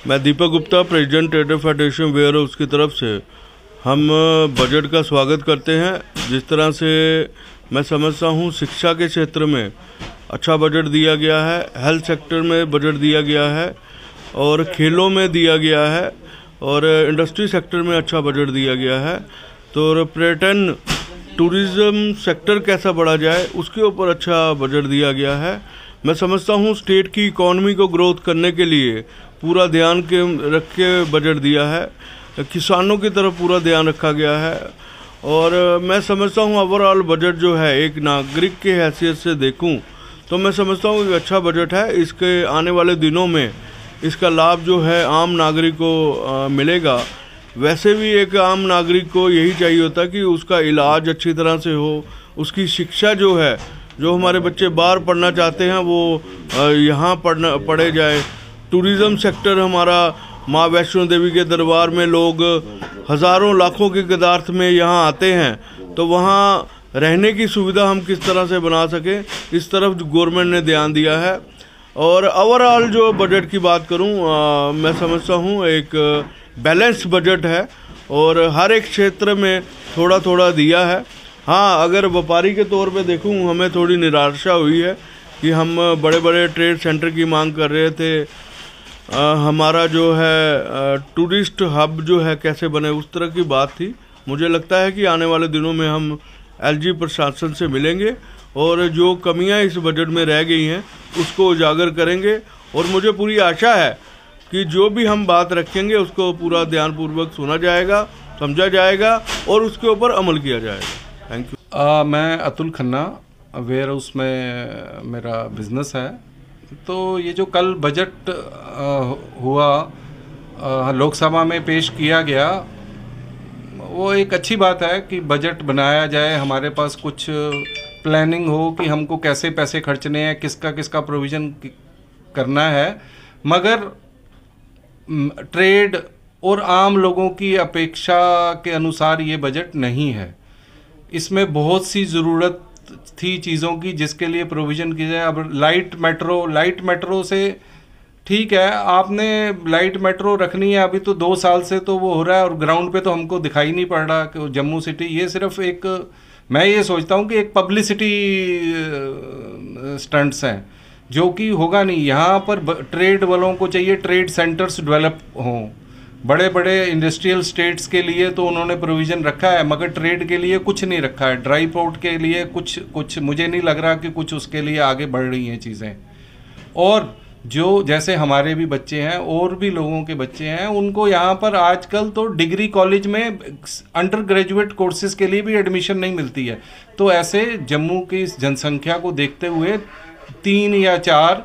मैं Deepak Gupta, president trader federation warehouse की तरफ से हम बजट का स्वागत करते हैं। जिस तरह से मैं समझता हूँ शिक्षा के क्षेत्र में अच्छा बजट दिया गया है, हेल्थ सेक्टर में बजट दिया गया है और खेलों में दिया गया है और इंडस्ट्री सेक्टर में अच्छा बजट दिया गया है। तो पर्यटन टूरिज़्म सेक्टर कैसा बढ़ा जाए उसके ऊपर अच्छा बजट दिया गया है। मैं समझता हूँ स्टेट की इकॉनमी को ग्रोथ करने के लिए पूरा ध्यान रख के बजट दिया है, किसानों की तरफ पूरा ध्यान रखा गया है और मैं समझता हूँ ओवरऑल बजट जो है एक नागरिक के हैसियत से देखूँ तो मैं समझता हूँ एक अच्छा बजट है। इसके आने वाले दिनों में इसका लाभ जो है आम नागरिक को मिलेगा। वैसे भी एक आम नागरिक को यही चाहिए होता है कि उसका इलाज अच्छी तरह से हो, उसकी शिक्षा जो है, जो हमारे बच्चे बाहर पढ़ना चाहते हैं वो यहाँ पढ़े जाए। टूरिज़्म सेक्टर हमारा, माँ वैष्णो देवी के दरबार में लोग हज़ारों लाखों की तादाद में यहाँ आते हैं, तो वहाँ रहने की सुविधा हम किस तरह से बना सकें, इस तरफ गवर्नमेंट ने ध्यान दिया है। और ओवरऑल जो बजट की बात करूँ, मैं समझता हूँ एक बैलेंस बजट है और हर एक क्षेत्र में थोड़ा थोड़ा दिया है। हाँ, अगर व्यापारी के तौर पे देखूँ हमें थोड़ी निराशा हुई है कि हम बड़े बड़े ट्रेड सेंटर की मांग कर रहे थे। हमारा जो है टूरिस्ट हब जो है कैसे बने, उस तरह की बात थी। मुझे लगता है कि आने वाले दिनों में हम एलजी प्रशासन से मिलेंगे और जो कमियां इस बजट में रह गई हैं उसको उजागर करेंगे और मुझे पूरी आशा है कि जो भी हम बात रखेंगे उसको पूरा ध्यानपूर्वक सुना जाएगा, समझा जाएगा और उसके ऊपर अमल किया जाएगा। Thank you. मैं अतुल खन्ना, वेयर हाउस में मेरा बिजनेस है। तो ये जो कल बजट हुआ लोकसभा में पेश किया गया, वो एक अच्छी बात है कि बजट बनाया जाए, हमारे पास कुछ प्लानिंग हो कि हमको कैसे पैसे खर्चने हैं, किसका किसका प्रोविज़न करना है। मगर ट्रेड और आम लोगों की अपेक्षा के अनुसार ये बजट नहीं है। इसमें बहुत सी ज़रूरत थी चीज़ों की जिसके लिए प्रोविज़न की जाए। अब लाइट मेट्रो से ठीक है, आपने लाइट मेट्रो रखनी है, अभी तो 2 साल से तो वो हो रहा है और ग्राउंड पे तो हमको दिखाई नहीं पड़ रहा कि जम्मू सिटी, ये सिर्फ एक, मैं ये सोचता हूँ कि एक पब्लिसिटी स्टंट्स हैं जो कि होगा नहीं। यहाँ पर ट्रेड वालों को चाहिए ट्रेड सेंटर्स डेवलप हों। बड़े बड़े इंडस्ट्रियल स्टेट्स के लिए तो उन्होंने प्रोविज़न रखा है मगर ट्रेड के लिए कुछ नहीं रखा है। ड्राई पोर्ट के लिए कुछ मुझे नहीं लग रहा कि कुछ उसके लिए आगे बढ़ रही हैं चीज़ें। और जो जैसे हमारे भी बच्चे हैं और भी लोगों के बच्चे हैं, उनको यहाँ पर आजकल तो डिग्री कॉलेज में अंडर ग्रेजुएट कोर्सेज के लिए भी एडमिशन नहीं मिलती है। तो ऐसे जम्मू की जनसंख्या को देखते हुए 3 या 4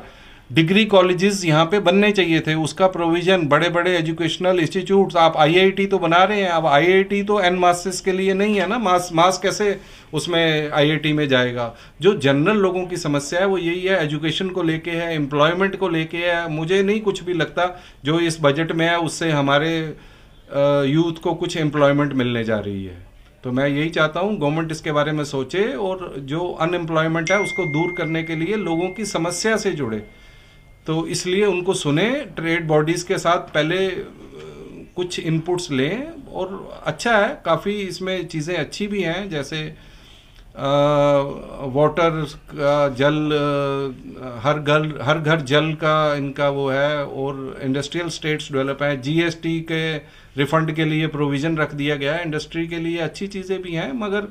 डिग्री कॉलेजेस यहाँ पे बनने चाहिए थे। उसका प्रोविज़न बड़े बड़े एजुकेशनल इंस्टीट्यूट्स, आप आईआईटी तो बना रहे हैं, अब आईआईटी तो एन मासेस के लिए नहीं है ना, मास कैसे उसमें आईआईटी में जाएगा। जो जनरल लोगों की समस्या है वो यही है, एजुकेशन को लेके है, एम्प्लॉयमेंट को लेके है। मुझे नहीं कुछ भी लगता जो इस बजट में है उससे हमारे यूथ को कुछ एम्प्लॉयमेंट मिलने जा रही है। तो मैं यही चाहता हूँ गवर्नमेंट इसके बारे में सोचे और जो अनएम्प्लॉयमेंट है उसको दूर करने के लिए लोगों की समस्या से जुड़े। तो इसलिए उनको सुने, ट्रेड बॉडीज़ के साथ पहले कुछ इनपुट्स लें और अच्छा है, काफ़ी इसमें चीज़ें अच्छी भी हैं, जैसे वाटर का, जल, हर घर जल का इनका वो है और इंडस्ट्रियल स्टेट्स डेवलप है। जीएसटी के रिफंड के लिए प्रोविज़न रख दिया गया है। इंडस्ट्री के लिए अच्छी चीज़ें भी हैं मगर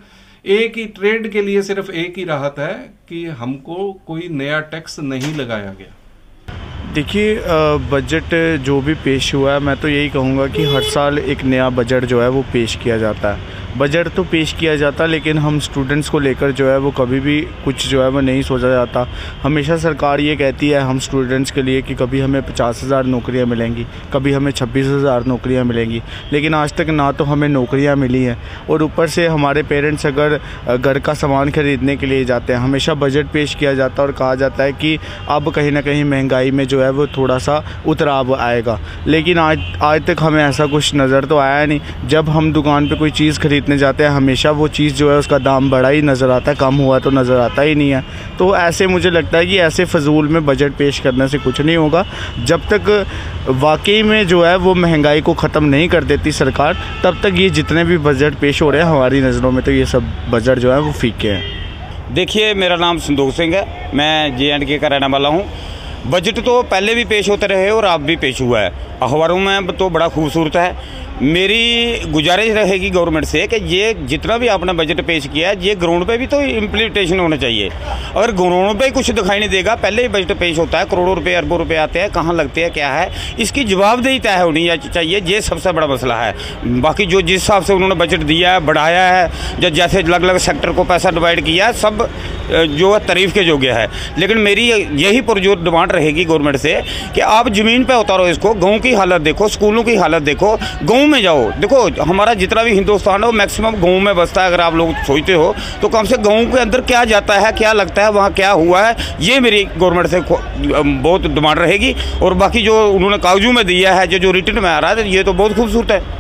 एक ही ट्रेड के लिए सिर्फ एक ही राहत है कि हमको कोई नया टैक्स नहीं लगाया गया। देखिए, बजट जो भी पेश हुआ है, मैं तो यही कहूँगा कि हर साल एक नया बजट जो है वो पेश किया जाता है। बजट तो पेश किया जाता है लेकिन हम स्टूडेंट्स को लेकर जो है वो कभी भी कुछ जो है वो नहीं सोचा जाता। हमेशा सरकार ये कहती है हम स्टूडेंट्स के लिए कि कभी हमें 50,000 नौकरियाँ मिलेंगी, कभी हमें 26,000 नौकरियाँ मिलेंगी, लेकिन आज तक ना तो हमें नौकरियाँ मिली हैं और ऊपर से हमारे पेरेंट्स अगर घर का सामान खरीदने के लिए जाते हैं, हमेशा बजट पेश किया जाता है और कहा जाता है कि अब कहीं ना कहीं महंगाई में जो है वो थोड़ा सा उतराव आएगा, लेकिन आज तक हमें ऐसा कुछ नज़र तो आया नहीं। जब हम दुकान पर कोई चीज़ खरीदने जाते हैं हमेशा वो चीज़ जो है उसका दाम बढ़ा ही नज़र आता है, कम हुआ तो नज़र आता ही नहीं है। तो ऐसे मुझे लगता है कि ऐसे फजूल में बजट पेश करने से कुछ नहीं होगा। जब तक वाकई में जो है वो महंगाई को ख़त्म नहीं कर देती सरकार, तब तक ये जितने भी बजट पेश हो रहे हैं हमारी नज़रों में तो ये सब बजट जो है वो फीके हैं। देखिए, मेरा नाम संदूक सिंह है, मैं JNK का रहने वाला हूँ। बजट तो पहले भी पेश होते रहे और अब भी पेश हुआ है, अखबारों में तो बड़ा खूबसूरत है। मेरी गुजारिश रहेगी गवर्नमेंट से कि ये जितना भी आपने बजट पेश किया है ये ग्राउंड पे भी तो इम्प्लीमेंटेशन होना चाहिए। अगर ग्राउंड पे कुछ दिखाई नहीं देगा, पहले ही बजट पेश होता है, करोड़ों रुपए अरबों रुपए आते हैं, कहाँ लगते हैं क्या है, इसकी जवाबदेही तय होनी चाहिए। ये सबसे बड़ा मसला है। बाकी जो जिस हिसाब से उन्होंने बजट दिया है, बढ़ाया है, जैसे अलग अलग सेक्टर को पैसा डिवाइड किया है, सब जो है तारीफ़ के योग्य है। लेकिन मेरी यही पुरजोर डिमांड रहेगी गवर्नमेंट से कि आप ज़मीन पे उतारो इसको, गाँव की हालत देखो, स्कूलों की हालत देखो, गाँव में जाओ। देखो, हमारा जितना भी हिंदुस्तान है वो मैक्सिमम गाँव में बसता है। अगर आप लोग सोचते हो तो कम से गाँव के अंदर क्या जाता है, क्या लगता है, वहाँ क्या हुआ है, ये मेरी गवर्नमेंट से बहुत डिमांड रहेगी। और बाकी जो उन्होंने कागजों में दिया है, जो रिटर्न में आ रहा है, ये तो बहुत खूबसूरत है।